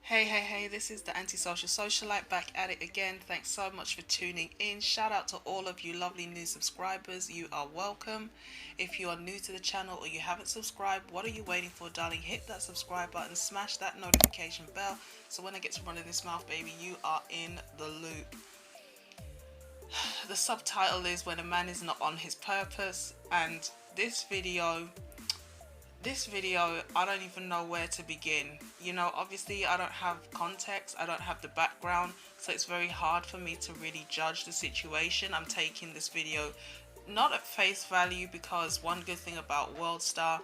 Hey, this is the Antisocial Socialite back at it again. Thanks so much for tuning in. Shout out to all of you lovely new subscribers. You are welcome. If you are new to the channel or you haven't subscribed, what are you waiting for, darling? Hit that subscribe button, smash that notification bell, so when I get to running this mouth, baby, you are in the loop. The subtitle is When a Man Is Not on His Purpose, and this video, I don't even know where to begin. You know, obviously I don't have context, I don't have the background, so it's very hard for me to really judge the situation. I'm taking this video not at face value, because one good thing about WorldStar,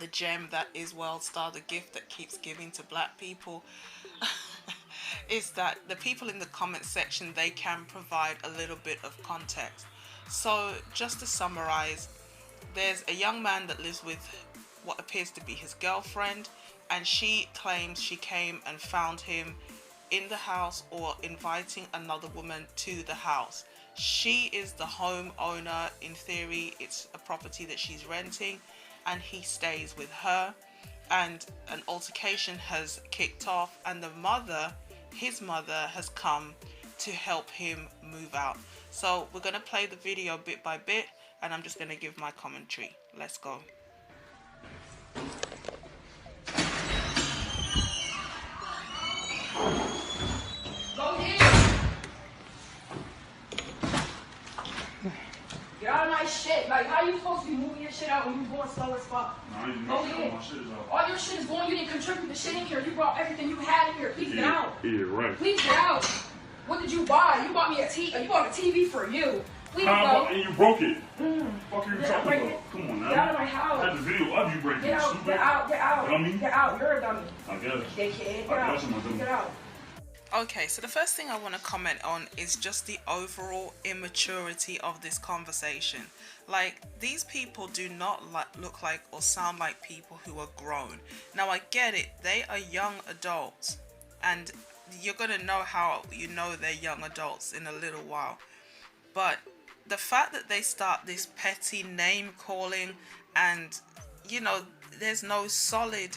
the gem that is WorldStar, the gift that keeps giving to black people, is that the people in the comment section, they can provide a little bit of context. So just to summarize, there's a young man that lives with what appears to be his girlfriend, and she claims she came and found him in the house or inviting another woman to the house. She is the homeowner. In theory, it's a property that she's renting, and he stays with her, and an altercation has kicked off, and his mother has come to help him move out. So we're going to play the video bit by bit, and I'm just going to give my commentary. Let's go. Go ahead. Get out of my shit. Like, how you supposed to be moving your shit out when you going slow as fuck? Go ahead. All your shit is going. You didn't contribute the shit in here. You brought everything you had in here. Please get out. Yeah, right. Please get out. What did you buy? You bought me a TV. You bought a TV for you. Please go. And you broke it. Fuck are you talking about? Come on now. Get out of my house. I had the video of you breaking it. Get out. Get out. Get out. Dummy. Get out. You're a dummy. I guess. Dickhead. Get out. Get out. Okay, so the first thing I want to comment on is just the overall immaturity of this conversation. Like, these people do not look like or sound like people who are grown. Now, I get it. They are young adults, and you're going to know how you know they're young adults in a little while. But the fact that they start this petty name calling, and, you know, there's no solid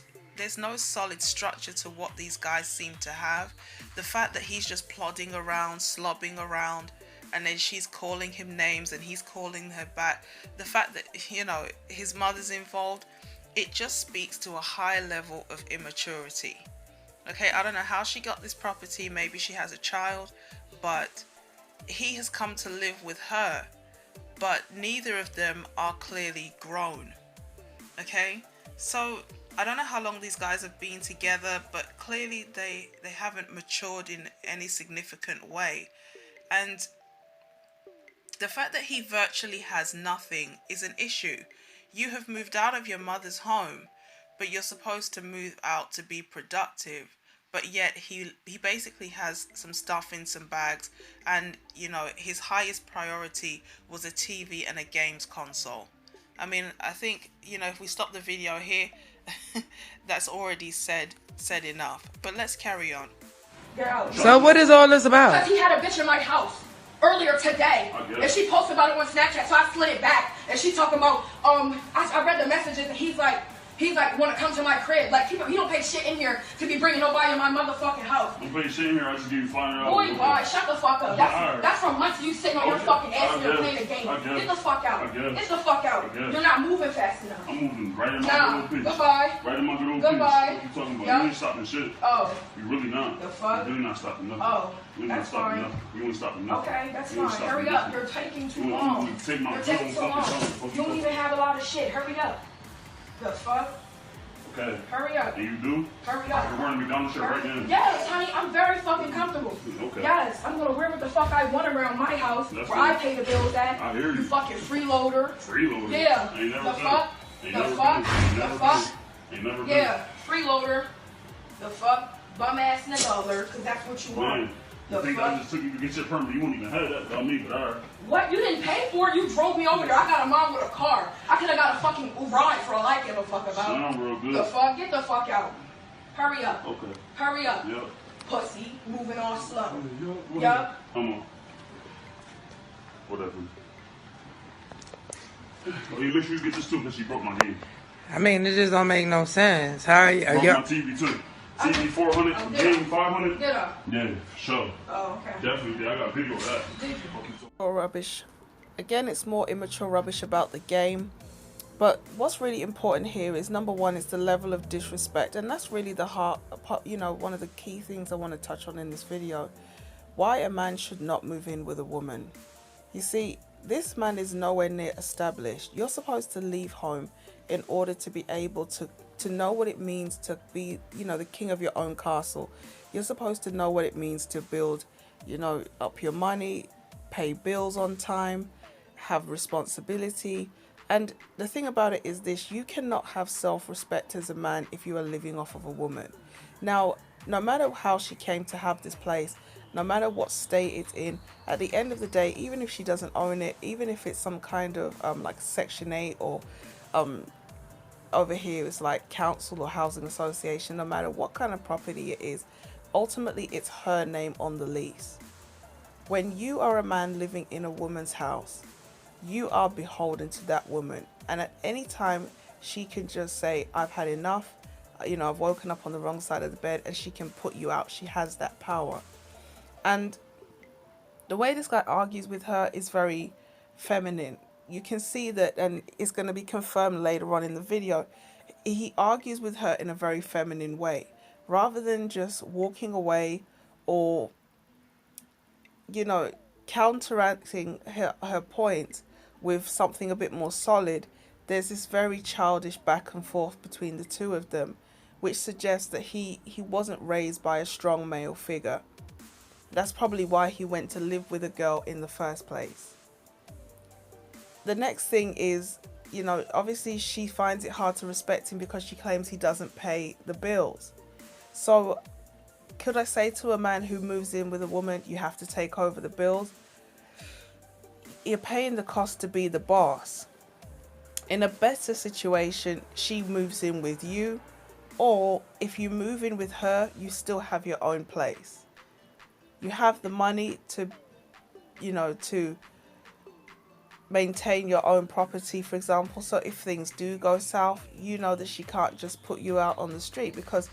structure to what these guys seem to have. The fact that he's just plodding around, slobbing around, and then she's calling him names and he's calling her back. The fact that, you know, his mother's involved, it just speaks to a high level of immaturity. Okay, I don't know how she got this property. Maybe she has a child, but he has come to live with her. But neither of them are clearly grown. Okay, so I don't know how long these guys have been together, but clearly they haven't matured in any significant way. And the fact that he virtually has nothing is an issue. You have moved out of your mother's home, but you're supposed to move out to be productive. But yet he basically has some stuff in some bags, and, you know, his highest priority was a TV and a games console. I mean, I think, you know, if we stop the video here, that's already said enough. But let's carry on. Get out. So what is all this about? Because he had a bitch in my house earlier today, and she posted about it on Snapchat, so I slid it back, and she talking about, I read the messages, and he's like, want to come to my crib. Like, he don't pay shit in here to be bringing nobody in my motherfucking house. I'm paying shit in here, I just give you $500. Boy, boy, shut the fuck up. That's from months you sitting on your fucking ass and playing the game. Get the fuck out. Get the fuck out. You're not moving fast enough. I'm moving right in my little pitch. Goodbye. Right in my little pitch. Goodbye. What you talking about? Yep. You ain't stopping shit. Oh. You really not. The fuck? You really not stopping nothing. Oh. You ain't stopping nothing. You ain't stopping nothing. Okay, that's fine. Hurry up. You're taking too long. You're taking too long. You don't even have a lot of shit. Hurry up. The fuck? Okay. Hurry up. And you do? Hurry I up. can wear a McDonald's shirt right now. Yes, honey, I'm very fucking comfortable. Okay. Yes, I'm gonna wear what the fuck I want around my house, That's where cool. I pay the bills at. I hear you. You fucking freeloader. Freeloader? Yeah. Ain't never The done fuck? it. Ain't The never fuck? done it. Ain't The never fuck? done it. Ain't never done it. Yeah, freeloader. The fuck? Bum ass nigga, because that's what you want. Man, The you think fuck? I just took you to get your permit? You wouldn't even have that about me, but alright. What? You didn't pay for it? You drove me over there. I got a mom with a car. I could have got a fucking ride for all I give a fuck about. Sound real good. The fuck? Get the fuck out. Hurry up. Okay. Hurry up. Yep. Pussy. Moving on slow. Yep. Yup. Come on. Whatever. Okay, make sure you get this too, because she broke my game. I mean, it just don't make no sense. How are you? Broke my TV too. TV 400, Oh, game 500. Did I? Yeah, for sure. Oh, okay. Definitely, I got a video of that. Did you? Or rubbish. Again, it's more immature rubbish about the game. But what's really important here is, number one, is the level of disrespect. And that's really the heart, one of the key things I want to touch on in this video. Why a man should not move in with a woman. You see, this man is nowhere near established. You're supposed to leave home in order to be able to know what it means to be, the king of your own castle. You're supposed to know what it means to build, up your money, pay bills on time, have responsibility. And the thing about it is this: you cannot have self-respect as a man if you are living off of a woman. Now, no matter how she came to have this place, no matter what state it's in, at the end of the day, even if she doesn't own it, even if it's some kind of like Section 8 or over here it's like council or housing association, no matter what kind of property it is, ultimately it's her name on the lease. When you are a man living in a woman's house, you are beholden to that woman, and at any time she can just say, I've had enough, I've woken up on the wrong side of the bed, and she can put you out. She has that power. And the way this guy argues with her is very feminine. You can see that, and it's going to be confirmed later on in the video. He argues with her in a very feminine way, rather than just walking away or, counteracting her point with something a bit more solid. There's this very childish back and forth between the two of them, which suggests that he wasn't raised by a strong male figure. That's probably why he went to live with a girl in the first place. The next thing is, obviously she finds it hard to respect him because she claims he doesn't pay the bills. So could I say to a man who moves in with a woman, you have to take over the bills? You're paying the cost to be the boss. In a better situation, she moves in with you, or if you move in with her, you still have your own place. You have the money to, to maintain your own property, for example. So if things do go south, you know that she can't just put you out on the street, because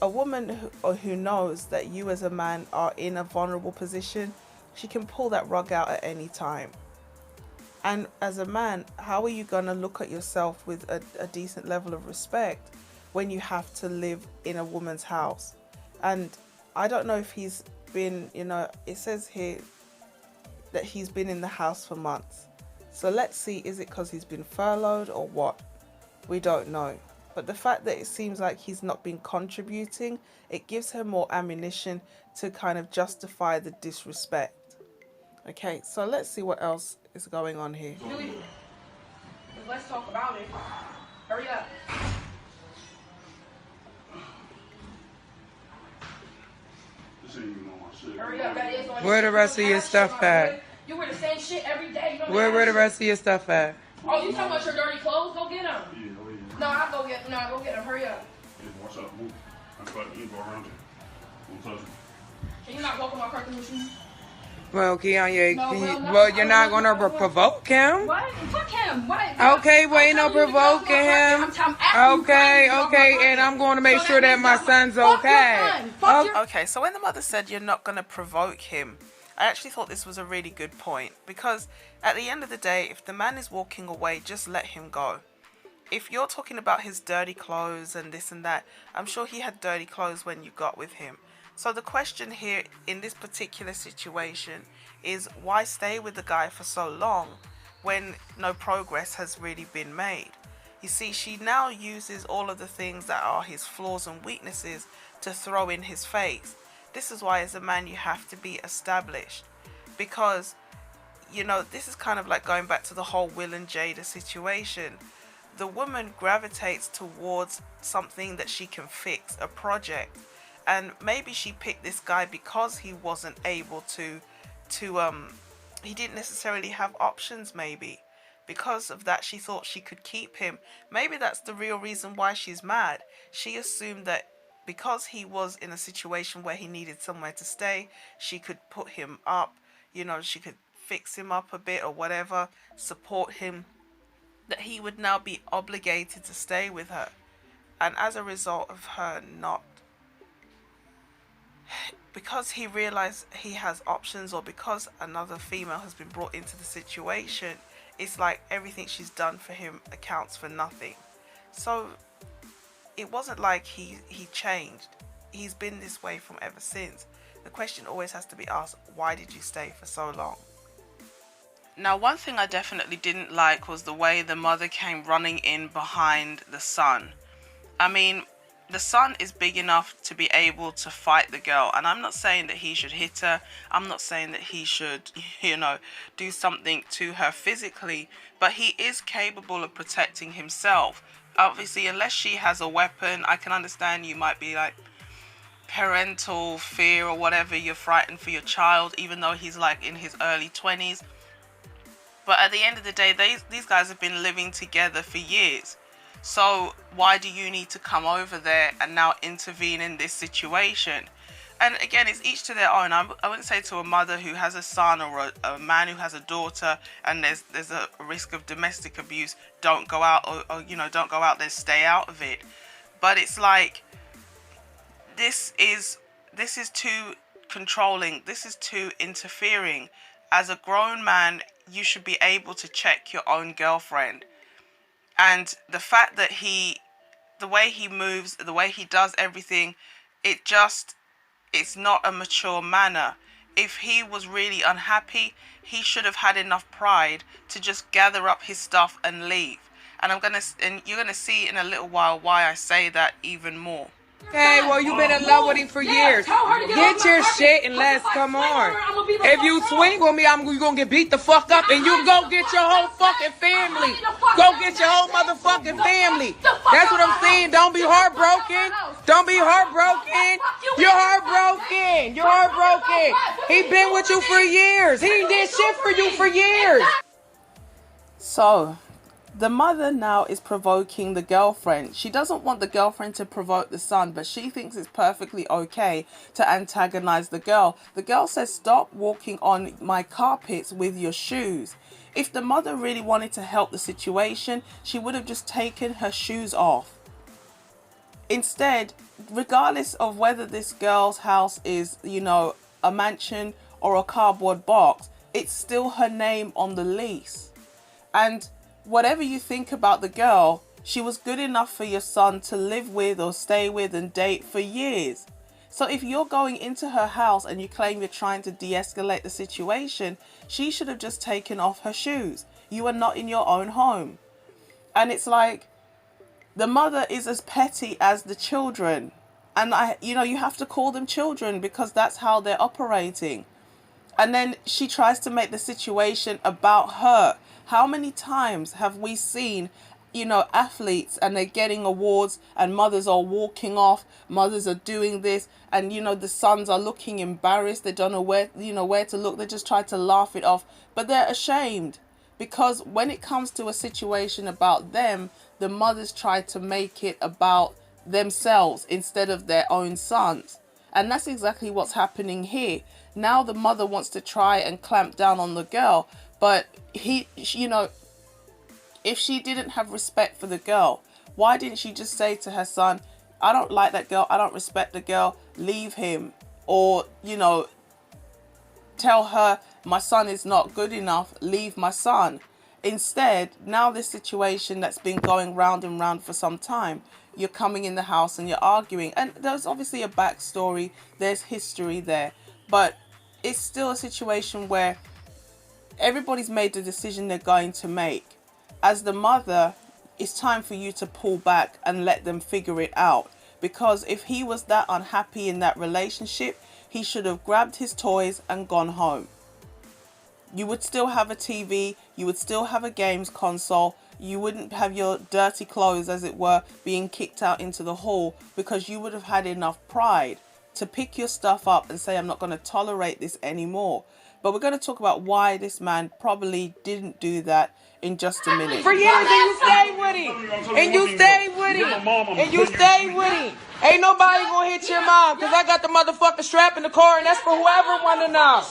a woman who knows that you as a man are in a vulnerable position, she can pull that rug out at any time. And as a man, how are you going to look at yourself with a decent level of respect when you have to live in a woman's house? And I don't know if he's been, it says here that he's been in the house for months. So let's see, is it because he's been furloughed or what? We don't know. But the fact that it seems like he's not been contributing, it gives her more ammunition to kind of justify the disrespect. Okay, so let's see what else is going on here. Really? Let's talk about it. Hurry up. This ain't even on my shit. Hurry up. That is on Where the rest of your stuff at? You wear the same shit every day. You don't Where the rest of your stuff at? Oh, you talking about your dirty clothes? Go get them. Yeah, oh yeah. No, I'll go get them. Hurry up. Yeah, watch out, move. I feel like you go around it. Don't touch me. Can you not walk on my curtain machine? Well, Keon, No, you're not going to provoke him? What? Fuck him. What? Okay, well, ain't no provoking him. Okay, and I'm going to make sure that my son's okay. Okay, so when the mother said you're not going to provoke him, I actually thought this was a really good point, because at the end of the day, if the man is walking away, just let him go. If you're talking about his dirty clothes and this and that, I'm sure he had dirty clothes when you got with him. So the question here in this particular situation is, why stay with the guy for so long when no progress has really been made? You see, she now uses all of the things that are his flaws and weaknesses to throw in his face. This is why as a man you have to be established, because, this is kind of like going back to the whole Will and Jada situation. The woman gravitates towards something that she can fix, a project. And maybe she picked this guy because he wasn't able to he didn't necessarily have options maybe. Because of that, she thought she could keep him. Maybe that's the real reason why she's mad. She assumed that because he was in a situation where he needed somewhere to stay, she could put him up, she could fix him up a bit or whatever, support him, that he would now be obligated to stay with her. And as a result of her not because he realized he has options, or because another female has been brought into the situation, it's like everything she's done for him accounts for nothing. So it wasn't like he changed. He's been this way from ever since. The question always has to be asked, why did you stay for so long? Now, one thing I definitely didn't like was the way the mother came running in behind the son. I mean, the son is big enough to be able to fight the girl, and I'm not saying that he should hit her. I'm not saying that he should, do something to her physically, but he is capable of protecting himself. Obviously, unless she has a weapon, I can understand you might be like parental fear or whatever, you're frightened for your child, even though he's like in his early 20s. But at the end of the day, these guys have been living together for years. So why do you need to come over there and now intervene in this situation? And again, it's each to their own. I wouldn't say to a mother who has a son, or a man who has a daughter, and there's a risk of domestic abuse, don't go out, or don't go out there, stay out of it. But it's like, this is too controlling. This is too interfering. As a grown man, you should be able to check your own girlfriend. And the fact that the way he moves, the way he does everything, it's not a mature manner. If he was really unhappy, he should have had enough pride to just gather up his stuff and leave. And you're gonna see in a little while why I say that even more. Okay, well, you've been in love with him for years. Get your shit and let's come on. If you swing with me, you're going to get beat the fuck up, and you go get your whole fucking family. Go get your whole motherfucking family. That's what I'm saying. Don't be heartbroken. Don't be heartbroken. You're heartbroken. You're heartbroken. He been with you for years. He did shit for you for years. So the mother now is provoking the girlfriend. She doesn't want the girlfriend to provoke the son, but she thinks it's perfectly okay to antagonize the girl. The girl says, stop walking on my carpets with your shoes. If the mother really wanted to help the situation, she would have just taken her shoes off. Instead, regardless of whether this girl's house is, a mansion or a cardboard box, it's still her name on the lease. And whatever you think about the girl, she was good enough for your son to live with or stay with and date for years. So if you're going into her house and you claim you're trying to de-escalate the situation, she should have just taken off her shoes. You are not in your own home. And it's like, the mother is as petty as the children. And you have to call them children because that's how they're operating. And then she tries to make the situation about her. How many times have we seen, athletes, and they're getting awards and mothers are walking off, mothers are doing this, and, the sons are looking embarrassed. They don't know where to look. They just try to laugh it off, but they're ashamed because when it comes to a situation about them, the mothers try to make it about themselves instead of their own sons. And that's exactly what's happening here. Now the mother wants to try and clamp down on the girl, but if she didn't have respect for the girl, why didn't she just say to her son, I don't like that girl, I don't respect the girl, leave him? Or, tell her, my son is not good enough, leave my son. Instead, now this situation that's been going round and round for some time, you're coming in the house and you're arguing. And there's obviously a backstory, there's history there, but it's still a situation where everybody's made the decision they're going to make. As the mother, it's time for you to pull back and let them figure it out. Because if he was that unhappy in that relationship, he should have grabbed his toys and gone home. You would still have a TV, you would still have a games console, you wouldn't have your dirty clothes, as it were, being kicked out into the hall, because you would have had enough pride to pick your stuff up and say, I'm not going to tolerate this anymore. But we're going to talk about why this man probably didn't do that in just a minute. For years, and you stay with him. And you stay with him. And you stay with him. Ain't nobody gonna hit your mom, because I got the motherfucking strap in the car, and that's for whoever wanna know.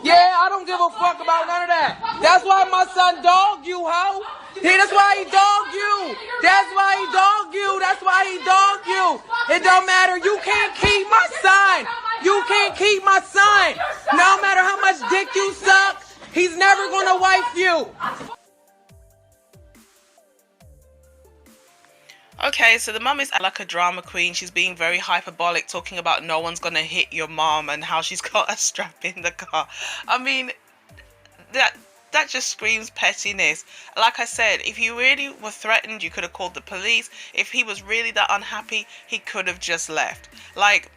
Yeah, I don't give a fuck about none of that. That's why my son dogged you, ho. Yeah, that's why he dogged you. That's why he dogged you. That's why he dogged you. It don't matter. You can't keep my son. You can't keep my son. No matter how much dick you suck, he's never gonna wife you. Okay, so the mum is like a drama queen. She's being very hyperbolic, talking about no one's gonna hit your mom and how she's got a strap in the car. I mean, that just screams pettiness. Like I said, if you really were threatened, you could have called the police. If he was really that unhappy, he could have just left. Like,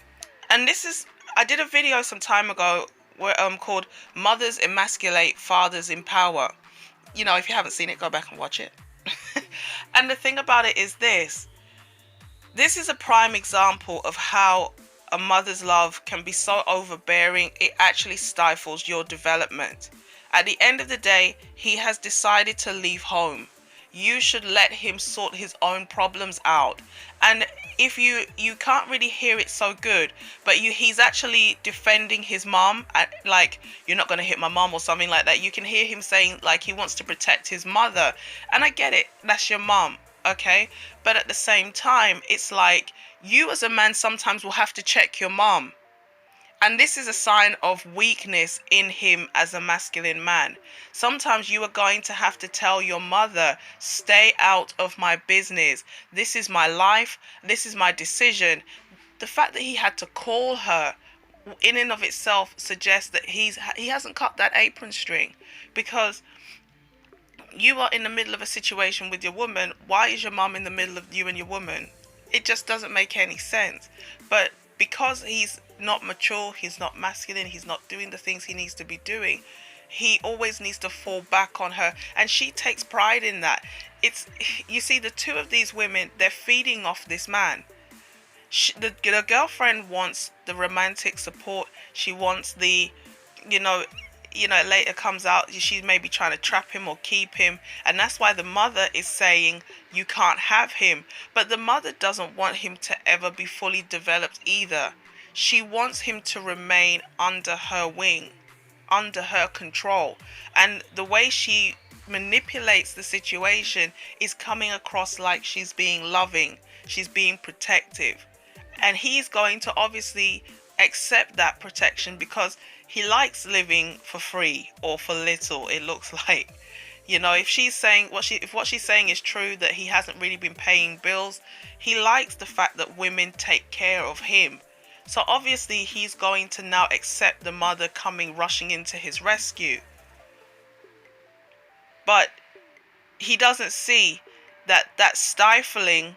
and this is, I did a video some time ago where called Mothers Emasculate, Fathers Empower. You know, if you haven't seen it, go back and watch it. And the thing about it is this is a prime example of how a mother's love can be so overbearing, it actually stifles your development. At the end of the day, he has decided to leave home. You should let him sort his own problems out. And if you can't really hear it so good, but he's actually defending his mom, like, you're not going to hit my mom or something like that. You can hear him saying like he wants to protect his mother. And I get it, that's your mom, okay? But at the same time, it's like you as a man sometimes will have to check your mom. And this is a sign of weakness in him as a masculine man. Sometimes you are going to have to tell your mother, stay out of my business. This is my life. This is my decision. The fact that he had to call her in and of itself suggests that he hasn't cut that apron string, because you are in the middle of a situation with your woman. Why is your mom in the middle of you and your woman? It just doesn't make any sense. But because he's not mature, he's not masculine, he's not doing the things he needs to be doing, he always needs to fall back on her, and she takes pride in that. It's, you see, the two of these women, they're feeding off this man. The girlfriend wants the romantic support. She wants the, you know, later comes out she's maybe trying to trap him or keep him, and that's why the mother is saying you can't have him. But the mother doesn't want him to ever be fully developed either. She wants him to remain under her wing, under her control. And the way she manipulates the situation is coming across like she's being loving, she's being protective. And he's going to obviously accept that protection because he likes living for free or for little, it looks like. You know, if she's saying if what she's saying is true, that he hasn't really been paying bills, he likes the fact that women take care of him. So obviously he's going to now accept the mother coming rushing into his rescue. But he doesn't see that stifling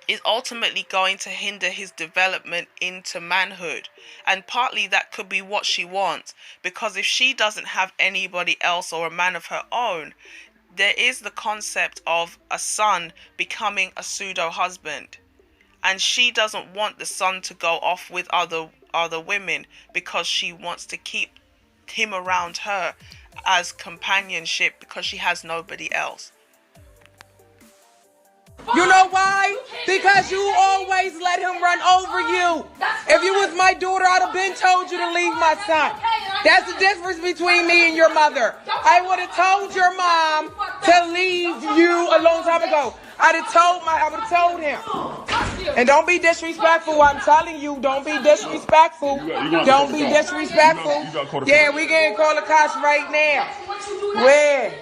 is ultimately going to hinder his development into manhood. And partly that could be what she wants, because if she doesn't have anybody else or a man of her own, there is the concept of a son becoming a pseudo husband. And she doesn't want the son to go off with other women because she wants to keep him around her as companionship because she has nobody else. You know why? Because you always let him run over you. If you was my daughter, I'd have been told you to leave my son. That's the difference between me and your mother. I would have told your mom to leave you a long time ago. I would have told him. And don't be disrespectful. I'm telling you, don't be disrespectful. Don't be disrespectful. Yeah, we can call the cops right now. Where?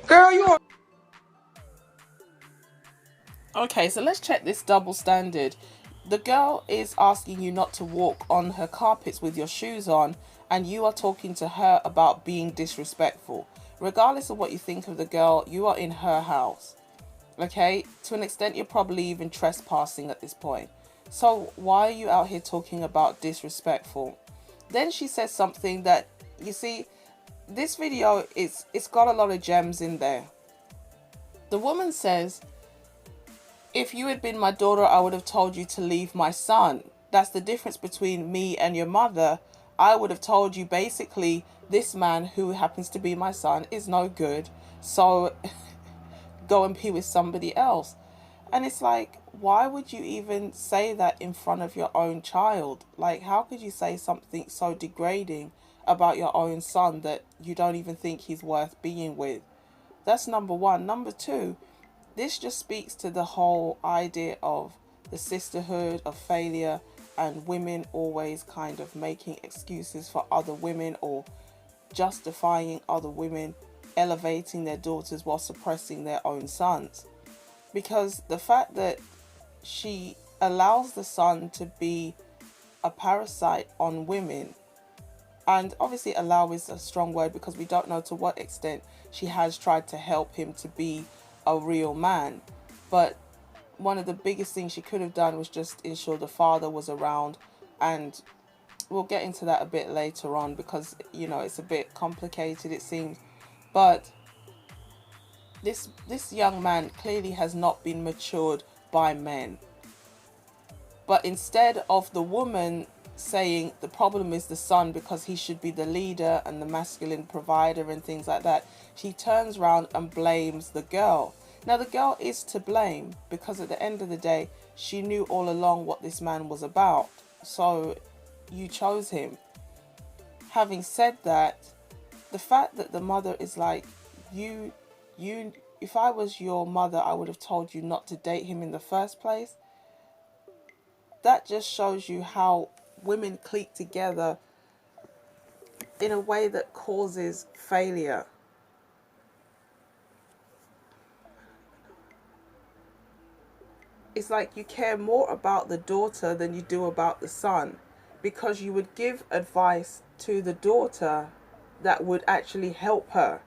Girl, you. Okay, so let's check this double standard. The girl is asking you not to walk on her carpets with your shoes on, and you are talking to her about being disrespectful. Regardless of what you think of the girl, you are in her house. Okay, to an extent, you're probably even trespassing at this point. So why are you out here talking about disrespectful? Then she says something that, you see, this video, it's got a lot of gems in there. The woman says, if you had been my daughter, I would have told you to leave my son. That's the difference between me and your mother. I would have told you basically, this man who happens to be my son is no good. So go and be with somebody else. And it's like, why would you even say that in front of your own child? Like, how could you say something so degrading about your own son that you don't even think he's worth being with? That's number one. Number two, this just speaks to the whole idea of the sisterhood, of failure, and women always kind of making excuses for other women or justifying other women elevating their daughters while suppressing their own sons. Because the fact that she allows the son to be a parasite on women, and obviously allow is a strong word because we don't know to what extent she has tried to help him to be a real man, but one of the biggest things she could have done was just ensure the father was around, and we'll get into that a bit later on because, you know, it's a bit complicated, it seems. But this young man clearly has not been matured by men. But instead of the woman saying the problem is the son because he should be the leader and the masculine provider and things like that, she turns around and blames the girl. Now the girl is to blame because at the end of the day, she knew all along what this man was about. So you chose him. Having said that, the fact that the mother is like, if I was your mother, I would have told you not to date him in the first place. That just shows you how women clique together in a way that causes failure. It's like you care more about the daughter than you do about the son, because you would give advice to the daughter that would actually help her,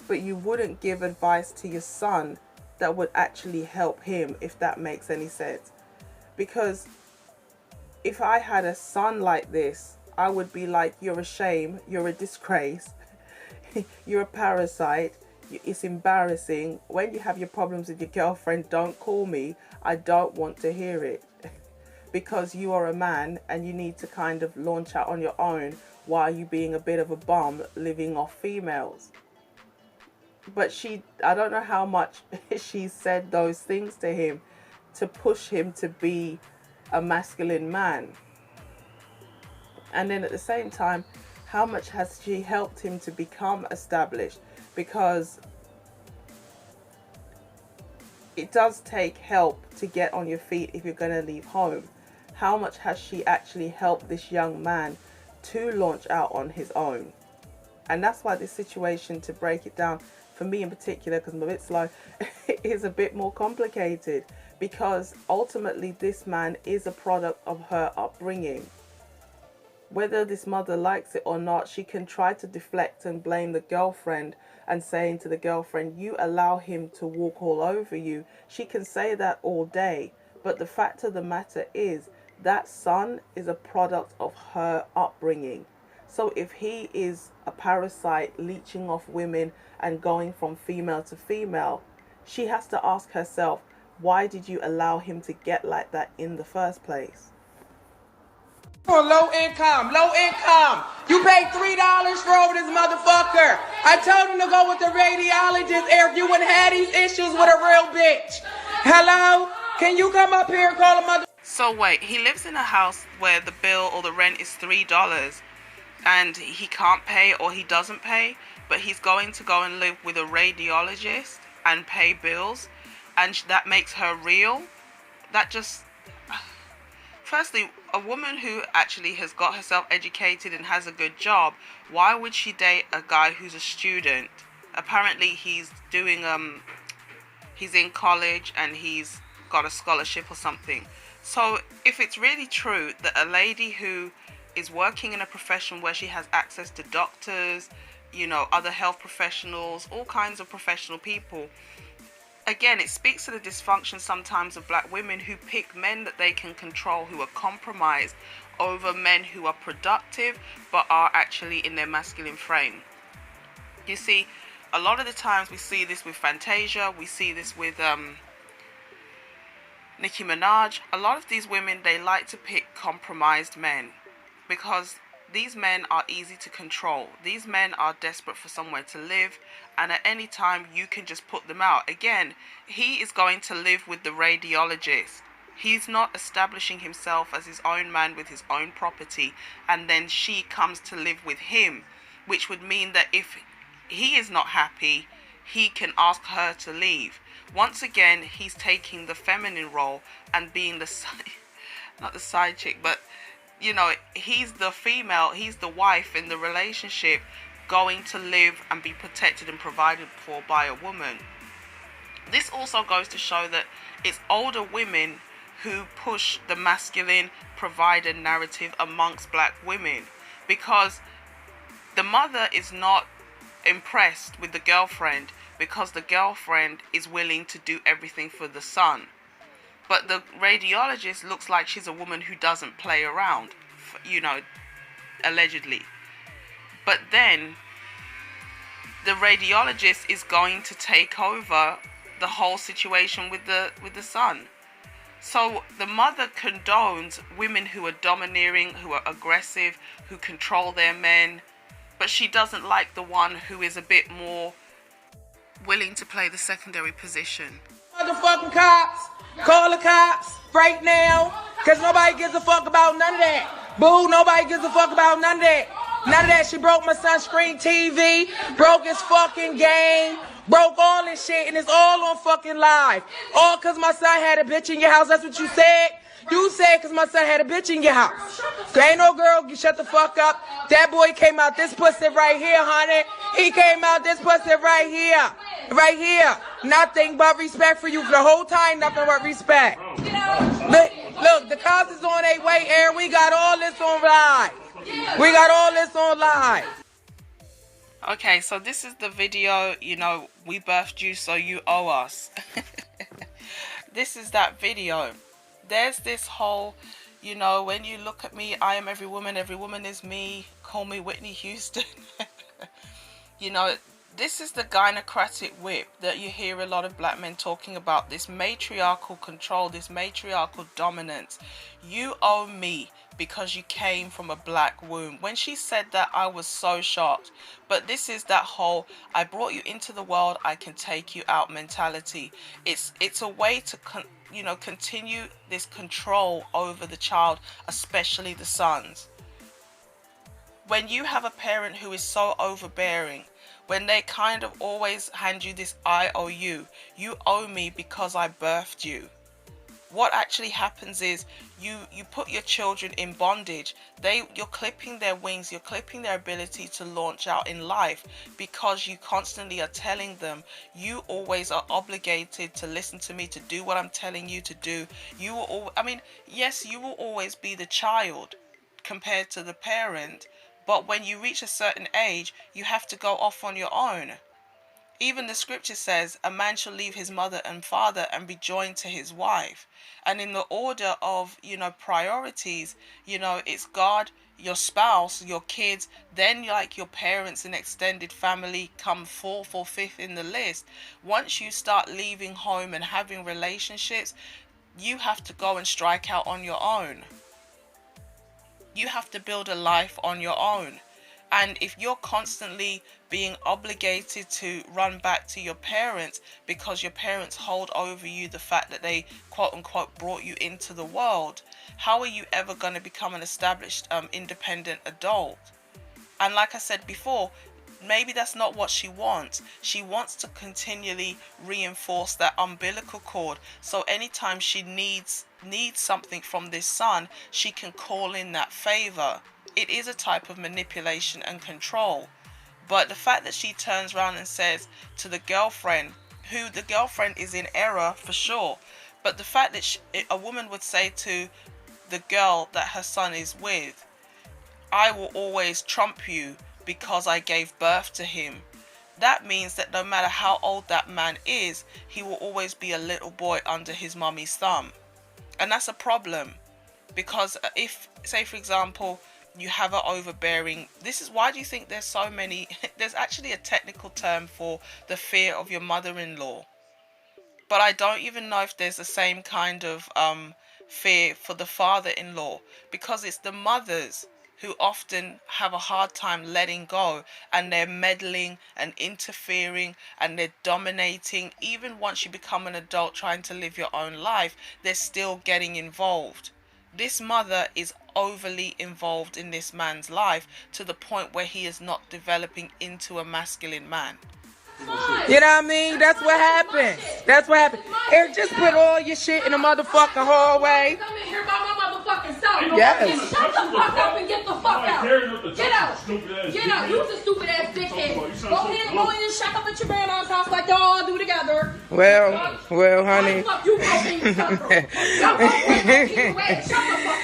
but you wouldn't give advice to your son that would actually help him, if that makes any sense. Because if I had a son like this, I would be like, you're a shame, you're a disgrace, you're a parasite, it's embarrassing. When you have your problems with your girlfriend, don't call me. I don't want to hear it. Because you are a man and you need to kind of launch out on your own while you being a bit of a bum living off females. But I don't know how much she said those things to him to push him to be a masculine man. And then at the same time, how much has she helped him to become established? Because it does take help to get on your feet if you're going to leave home. How much has she actually helped this young man to launch out on his own? And that's why this situation, to break it down, for me in particular, because I'm a bit slow, is a bit more complicated. Because ultimately this man is a product of her upbringing. Whether this mother likes it or not, she can try to deflect and blame the girlfriend and saying to the girlfriend, you allow him to walk all over you. She can say that all day. But the fact of the matter is that son is a product of her upbringing. So if he is a parasite leeching off women and going from female to female, she has to ask herself, why did you allow him to get like that in the first place? For low income. You paid $3 for over this motherfucker. I told him to go with the radiologist if you wouldn't have these issues with a real bitch. Hello? Can you come up here and call a mother? So wait, he lives in a house where the bill or the rent is $3 and he can't pay or he doesn't pay, but he's going to go and live with a radiologist and pay bills, and that makes her real? That just... Firstly, a woman who actually has got herself educated and has a good job, why would she date a guy who's a student? Apparently he's doing he's in college and he's got a scholarship or something. So if it's really true that a lady who is working in a profession where she has access to doctors, you know, other health professionals, all kinds of professional people, again, it speaks to the dysfunction sometimes of black women who pick men that they can control, who are compromised, over men who are productive but are actually in their masculine frame. You see, a lot of the times we see this with Fantasia, we see this with Nicki Minaj. A lot of these women, they like to pick compromised men because these men are easy to control. These men are desperate for somewhere to live, and at any time you can just put them out. Again, he is going to live with the radiologist. He's not establishing himself as his own man with his own property, and then she comes to live with him, which would mean that if he is not happy, he can ask her to leave. Once again, he's taking the feminine role and being the not the side chick, but you know, he's the female, he's the wife in the relationship, going to live and be protected and provided for by a woman. This also goes to show that it's older women who push the masculine provider narrative amongst black women, because the mother is not impressed with the girlfriend because the girlfriend is willing to do everything for the son. But the radiologist looks like she's a woman who doesn't play around, you know, allegedly. But then the radiologist is going to take over the whole situation with the son. So the mother condones women who are domineering, who are aggressive, who control their men, but she doesn't like the one who is a bit more willing to play the secondary position. Motherfucking cops. Call the cops right now, because nobody gives a fuck about none of that. Boo, nobody gives a fuck about none of that. None of that. She broke my son's screen TV, broke his fucking game, broke all this shit, and it's all on fucking live. All because my son had a bitch in your house. That's what you said? You said because my son had a bitch in your house. There ain't no girl, you shut the fuck up. That boy came out this pussy right here, honey. He came out this pussy right here. Right here. Nothing but respect for you for the whole time. Nothing but respect. Look, the cops is on their way, Aaron. We got all this on live. We got all this on live. Okay, so this is the video, you know, we birthed you, so you owe us. This is that video. There's this whole, you know, when you look at me, I am every woman is me, call me Whitney Houston. You know, this is the gynocratic whip that you hear a lot of black men talking about, this matriarchal control, this matriarchal dominance. You owe me because you came from a black womb. When she said that, I was so shocked. But this is that whole, I brought you into the world, I can take you out mentality. It's a way to continue this control over the child, especially the sons. When you have a parent who is so overbearing, when they kind of always hand you this I owe you owe me because I birthed you. What actually happens is you put your children in bondage. You're clipping their wings, you're clipping their ability to launch out in life, because you constantly are telling them you always are obligated to listen to me, to do what I'm telling you to do. Yes, you will always be the child compared to the parent, but when you reach a certain age, you have to go off on your own. Even the scripture says, a man shall leave his mother and father and be joined to his wife. And in the order of, priorities, it's God, your spouse, your kids, then like your parents and extended family come fourth or fifth in the list. Once you start leaving home and having relationships, you have to go and strike out on your own. You have to build a life on your own. And if you're constantly being obligated to run back to your parents because your parents hold over you the fact that they quote unquote brought you into the world, how are you ever going to become an established independent adult? And like I said before, maybe that's not what she wants. She wants to continually reinforce that umbilical cord, so anytime she needs something from this son, she can call in that favor. It is a type of manipulation and control. But the fact that she turns around and says to the girlfriend, who the girlfriend is in error for sure, but the fact that a woman would say to the girl that her son is with, I will always trump you because I gave birth to him. That means that no matter how old that man is, he will always be a little boy under his mummy's thumb. And that's a problem, because if, say for example, you have an overbearing, this is why do you think there's so many, there's actually a technical term for the fear of your mother-in-law, but I don't even know if there's the same kind of fear for the father-in-law, because it's the mothers who often have a hard time letting go, and they're meddling and interfering and they're dominating. Even once you become an adult trying to live your own life, they're still getting involved. This mother is overly involved in this man's life to the point where he is not developing into a masculine man. You know what I mean? That's what happens. That's what happens. Eric, just put all your shit in the motherfucking hallway. Come in here about my motherfucking Yes. Shut the fuck up and get the fuck out. Get out. Get out. You's a stupid ass dickhead. Go in and shack up at your grandma's house like y'all all do together. Well, honey. Fuck you,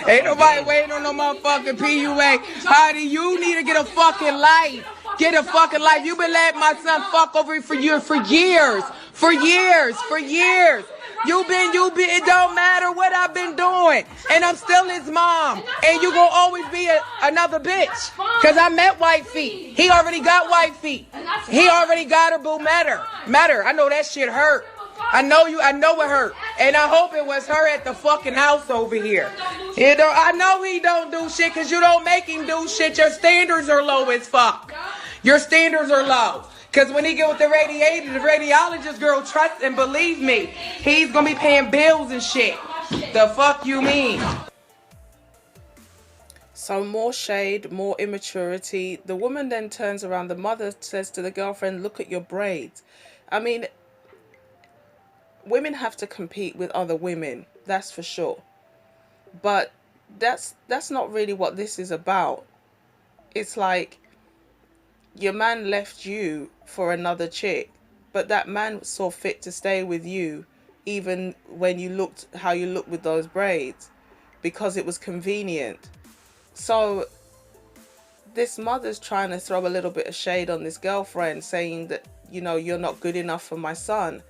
Ain't nobody waiting on no motherfucking PUA. Honey, you need to get a fucking life. Get a fucking life. You been letting my son fuck over you for years. You been, it don't matter what I've been doing. And I'm still his mom. And you gonna always be another bitch. Cause I met white feet. He already got white feet. He already got her, boo. Met her. I know that shit hurt. I know it hurt. And I hope it was her at the fucking house over here. I know he don't do shit cause you don't make him do shit. Your standards are low as fuck. Your standards are low. Because when he get with the radiologist girl, trust and believe me, he's going to be paying bills and shit. The fuck you mean? So more shade, more immaturity. The woman then turns around. The mother says to the girlfriend, look at your braids. I mean, women have to compete with other women. That's for sure. But that's not really what this is about. It's like, your man left you for another chick, but that man saw fit to stay with you even when you looked how you looked with those braids because it was convenient. So this mother's trying to throw a little bit of shade on this girlfriend, saying that, you know, you're not good enough for my son.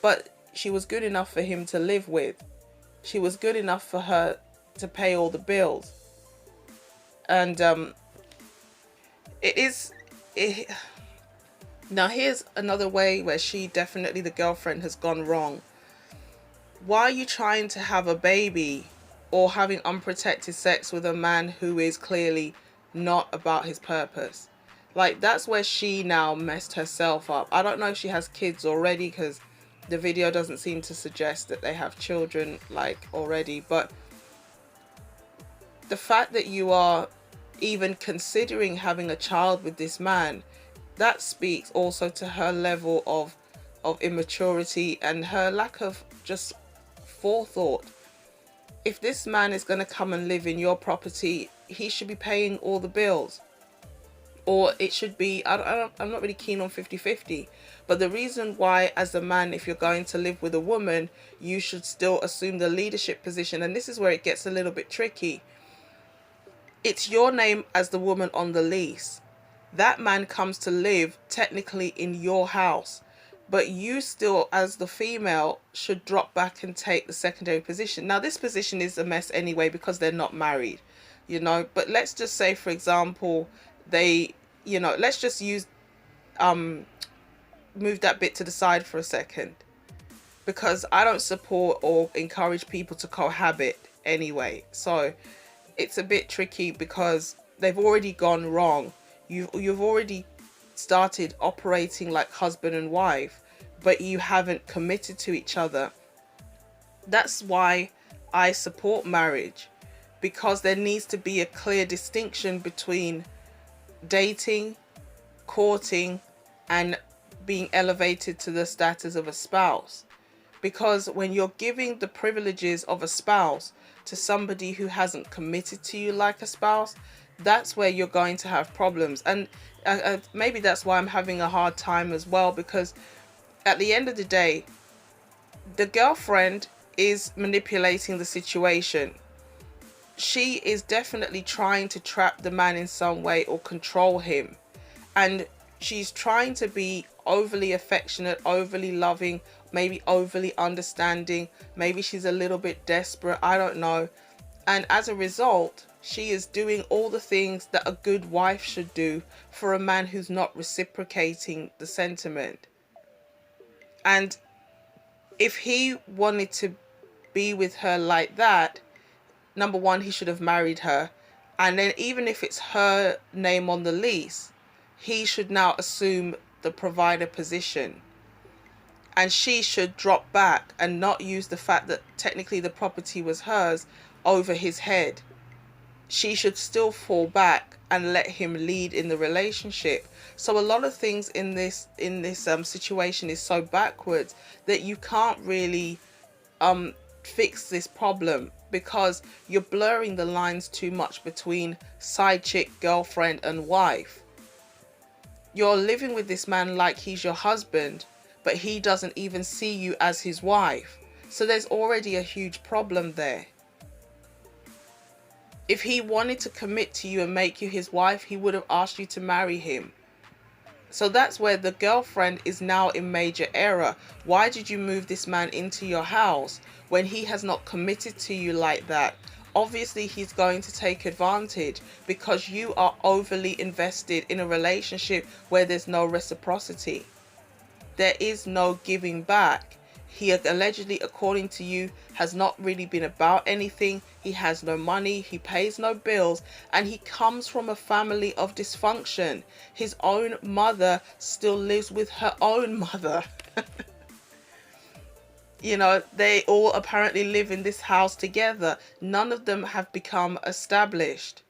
But she was good enough for him to live with. She was good enough for her to pay all the bills. And now here's another way where the girlfriend has gone wrong. Why are you trying to have a baby or having unprotected sex with a man who is clearly not about his purpose? Like, that's where she now messed herself up. I don't know if she has kids already, because the video doesn't seem to suggest that they have children like already. But the fact that you are even considering having a child with this man, that speaks also to her level of immaturity and her lack of just forethought. If this man is going to come and live in your property, he should be paying all the bills. Or it should be, I'm not really keen on 50-50. But the reason why, as a man, if you're going to live with a woman, you should still assume the leadership position. And this is where it gets a little bit tricky. It's your name as the woman on the lease. That man comes to live technically in your house, but you still, as the female, should drop back and take the secondary position. Now, this position is a mess anyway because they're not married, you know. But let's just say, for example, let's just use, move that bit to the side for a second, because I don't support or encourage people to cohabit anyway. So it's a bit tricky because they've already gone wrong. You've already started operating like husband and wife, but you haven't committed to each other. That's why I support marriage, because there needs to be a clear distinction between dating, courting, and being elevated to the status of a spouse. Because when you're giving the privileges of a spouse to somebody who hasn't committed to you like a spouse, that's where you're going to have problems. And maybe that's why I'm having a hard time as well, because at the end of the day, the girlfriend is manipulating the situation. She is definitely trying to trap the man in some way or control him. And she's trying to be overly affectionate, overly loving, maybe overly understanding. Maybe she's a little bit desperate. I don't know. And as a result, she is doing all the things that a good wife should do for a man who's not reciprocating the sentiment. And if he wanted to be with her like that, number one, he should have married her. And then even if it's her name on the lease, he should now assume the provider position. And she should drop back and not use the fact that technically the property was hers over his head. She should still fall back and let him lead in the relationship. So a lot of things in this situation is so backwards that you can't really fix this problem because you're blurring the lines too much between side chick, girlfriend and wife. You're living with this man like he's your husband, but he doesn't even see you as his wife. So there's already a huge problem there. If he wanted to commit to you and make you his wife, he would have asked you to marry him. So that's where the girlfriend is now in major error. Why did you move this man into your house when he has not committed to you like that? Obviously, he's going to take advantage because you are overly invested in a relationship where there's no reciprocity. There is no giving back. He allegedly, according to you, has not really been about anything. He has no money, he pays no bills, and he comes from a family of dysfunction. His own mother still lives with her own mother. You know, they all apparently live in this house together. None of them have become established.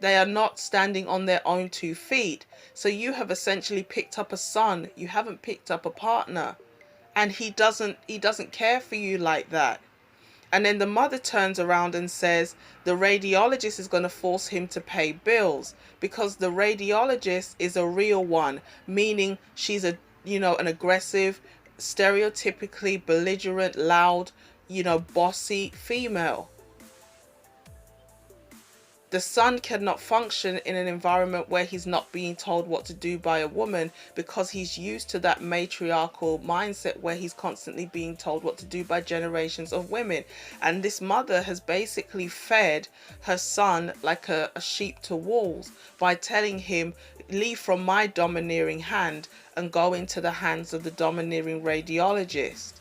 They are not standing on their own 2 feet. So you have essentially picked up a son. You haven't picked up a partner. And he doesn't care for you like that. And then the mother turns around and says the radiologist is going to force him to pay bills because the radiologist is a real one, meaning she's an aggressive, stereotypically belligerent, loud, bossy female. The son cannot function in an environment where he's not being told what to do by a woman because he's used to that matriarchal mindset where he's constantly being told what to do by generations of women. And this mother has basically fed her son like a sheep to wolves by telling him, leave from my domineering hand and go into the hands of the domineering radiologist.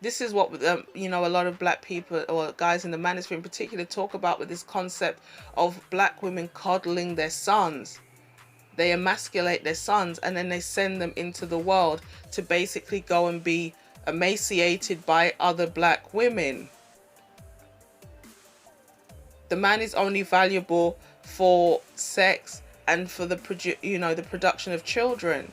This is what a lot of black people, or guys in the manosphere in particular, talk about with this concept of black women coddling their sons. They emasculate their sons and then they send them into the world to basically go and be emaciated by other black women. The man is only valuable for sex and for the production of children.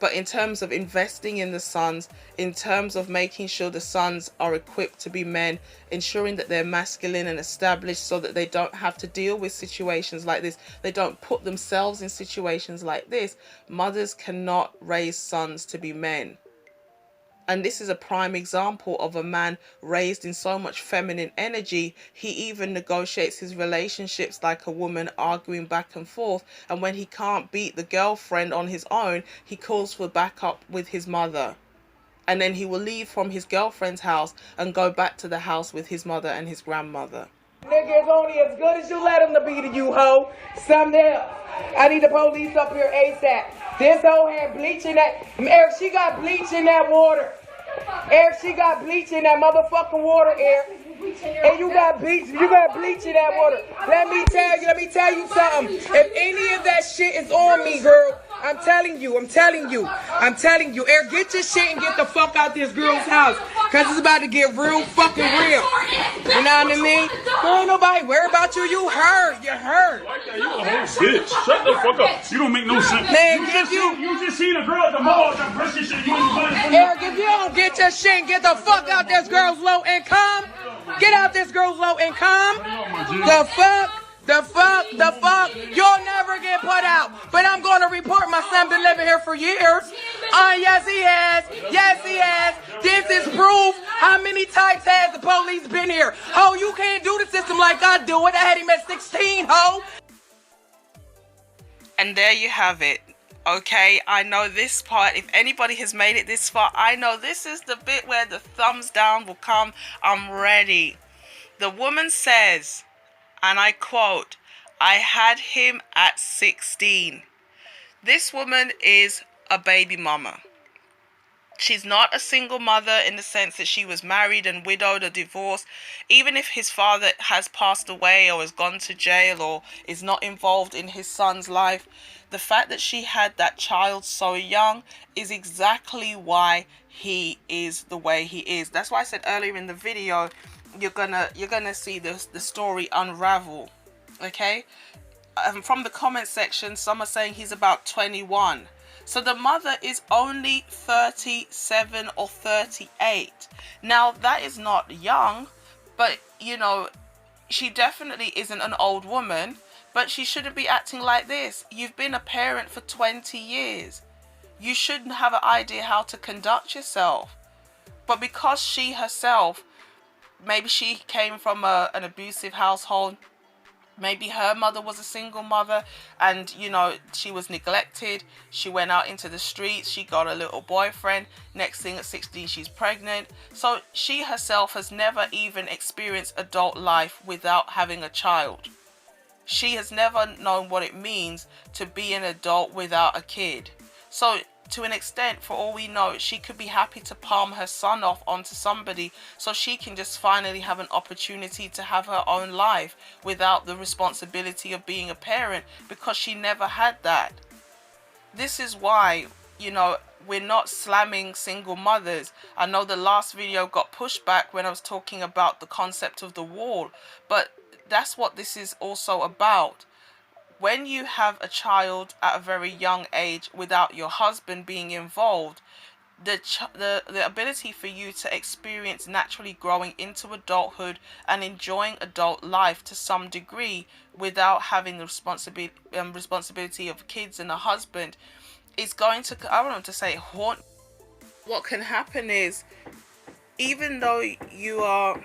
But in terms of investing in the sons, in terms of making sure the sons are equipped to be men, ensuring that they're masculine and established so that they don't have to deal with situations like this, they don't put themselves in situations like this, mothers cannot raise sons to be men. And this is a prime example of a man raised in so much feminine energy. He even negotiates his relationships like a woman, arguing back and forth. And when he can't beat the girlfriend on his own, he calls for backup with his mother. And then he will leave from his girlfriend's house and go back to the house with his mother and his grandmother. Nigga is only as good as you let him to be to you, hoe. Something else. I need the police up here ASAP. This hoe had bleach in that. Eric, she got bleach in that water. Eric, she got bleach in that motherfucking water, Eric. And you got bleach in that water. Let me tell you something. If any of that shit is on me, girl, I'm telling you. Eric, get your shit and get the fuck out this girl's house. Cause it's about to get real fucking real. You know what I mean? There ain't nobody worry about you. You heard. You a whole bitch. Shut the fuck up. You don't make no sense. Man, you just seen a girl at the mall that brush your shit. You ain't Eric, if you don't get your shit and get the fuck out this girl's low income, get out this girl's low income. The fuck, you'll never get put out. But I'm going to report my son been living here for years. Yes he has. This is proof. How many times has the police been here? Oh, you can't do the system like I do it. I had him at 16, ho. And there you have it. Okay, I know this part. If anybody has made it this far, I know this is the bit where the thumbs down will come. I'm ready. The woman says, and I quote, I had him at 16. This woman is a baby mama. She's not a single mother in the sense that she was married and widowed or divorced. Even if his father has passed away or has gone to jail or is not involved in his son's life, the fact that she had that child so young is exactly why he is the way he is. That's why I said earlier in the video, you're gonna see the story unravel. Okay, from the comment section, some are saying he's about 21. So the mother is only 37 or 38. Now, that is not young, but, you know, she definitely isn't an old woman, but she shouldn't be acting like this. You've been a parent for 20 years. You shouldn't have an idea how to conduct yourself. But because she herself, maybe she came from an abusive household, maybe her mother was a single mother and, you know, she was neglected. She went out into the streets. She got a little boyfriend. Next thing, at 16, she's pregnant. So she herself has never even experienced adult life without having a child. She has never known what it means to be an adult without a kid. So to an extent, for all we know, she could be happy to palm her son off onto somebody so she can just finally have an opportunity to have her own life without the responsibility of being a parent, because she never had that. This is why, you know, we're not slamming single mothers. I know the last video got pushed back when I was talking about the concept of the wall, but that's what this is also about. When you have a child at a very young age without your husband being involved, the ability for you to experience naturally growing into adulthood and enjoying adult life to some degree without having the responsibility of kids and a husband is going to, I don't want to say haunt. What can happen is, even though you are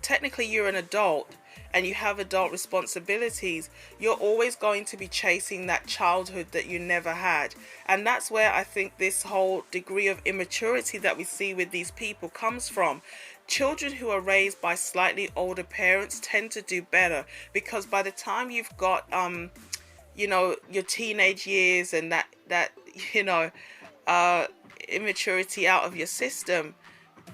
technically you're an adult and you have adult responsibilities, you're always going to be chasing that childhood that you never had. And that's where I think this whole degree of immaturity that we see with these people comes from. Children who are raised by slightly older parents tend to do better, because by the time you've got you know, your teenage years and that you know, immaturity out of your system,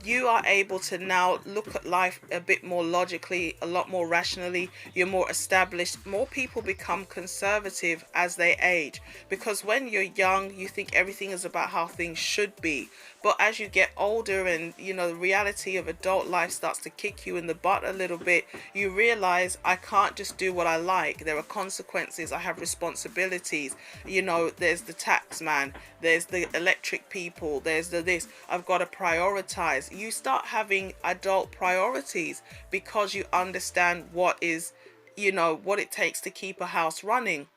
you are able to now look at life a bit more logically, a lot more rationally. You're more established. More people become conservative as they age, because when you're young, you think everything is about how things should be. But as you get older and, you know, the reality of adult life starts to kick you in the butt a little bit, you realize, I can't just do what I like. There are consequences. I have responsibilities. You know, there's the tax man, there's the electric people, there's the this. I've got to prioritize. You start having adult priorities because you understand what is, you know, what it takes to keep a house running.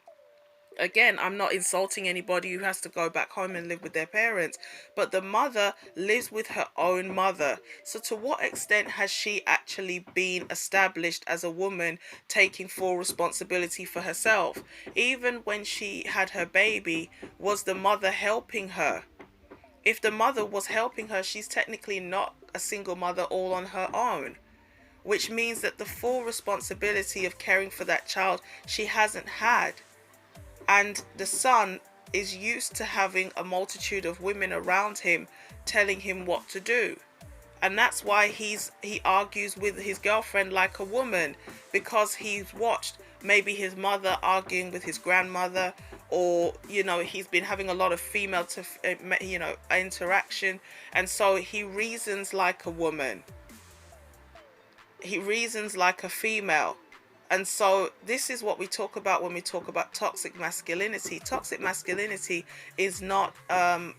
Again, I'm not insulting anybody who has to go back home and live with their parents, but the mother lives with her own mother. So to what extent has she actually been established as a woman taking full responsibility for herself? Even when she had her baby, was the mother helping her? If the mother was helping her, she's technically not a single mother all on her own, which means that the full responsibility of caring for that child she hasn't had. And the son is used to having a multitude of women around him telling him what to do. And that's why he argues with his girlfriend like a woman, because he's watched maybe his mother arguing with his grandmother, or, you know, he's been having a lot of female to, you know, interaction. And so he reasons like a woman. He reasons like a female. And so this is what we talk about when we talk about toxic masculinity. Toxic masculinity is not an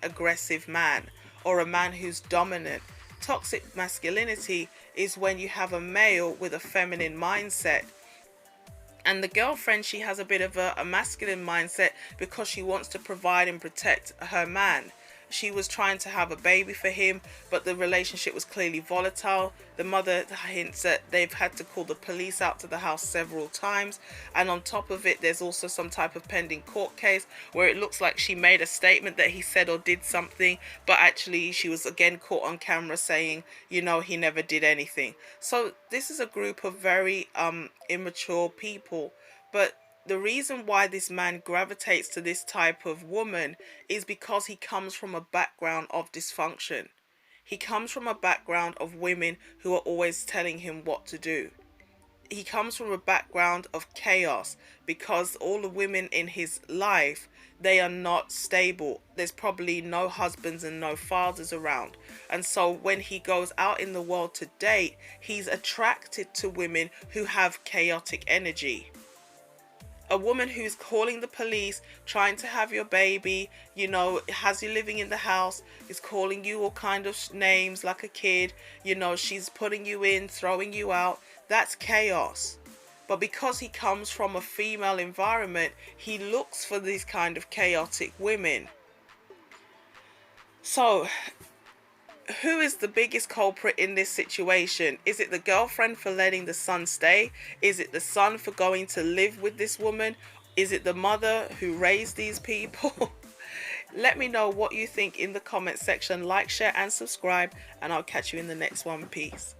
aggressive man or a man who's dominant. Toxic masculinity is when you have a male with a feminine mindset. And the girlfriend, she has a bit of a masculine mindset because she wants to provide and protect her man. She was trying to have a baby for him, but the relationship was clearly volatile. The mother hints that they've had to call the police out to the house several times. And on top of it, there's also some type of pending court case where it looks like she made a statement that he said or did something, but actually she was again caught on camera saying, you know, he never did anything. So this is a group of very immature people. But the reason why this man gravitates to this type of woman is because he comes from a background of dysfunction. He comes from a background of women who are always telling him what to do. He comes from a background of chaos because all the women in his life, they are not stable. There's probably no husbands and no fathers around. And so when he goes out in the world to date, he's attracted to women who have chaotic energy. a woman who's calling the police, trying to have your baby, you know, has you living in the house, is calling you all kind of names like a kid, you know, she's putting you in, throwing you out. That's chaos. But because he comes from a female environment, he looks for these kind of chaotic women. So who is the biggest culprit in this situation? Is it the girlfriend for letting the son stay? Is it the son for going to live with this woman? Is it the mother who raised these people? Let me know what you think in the comment section. Like, share and subscribe, and I'll catch you in the next one. Peace.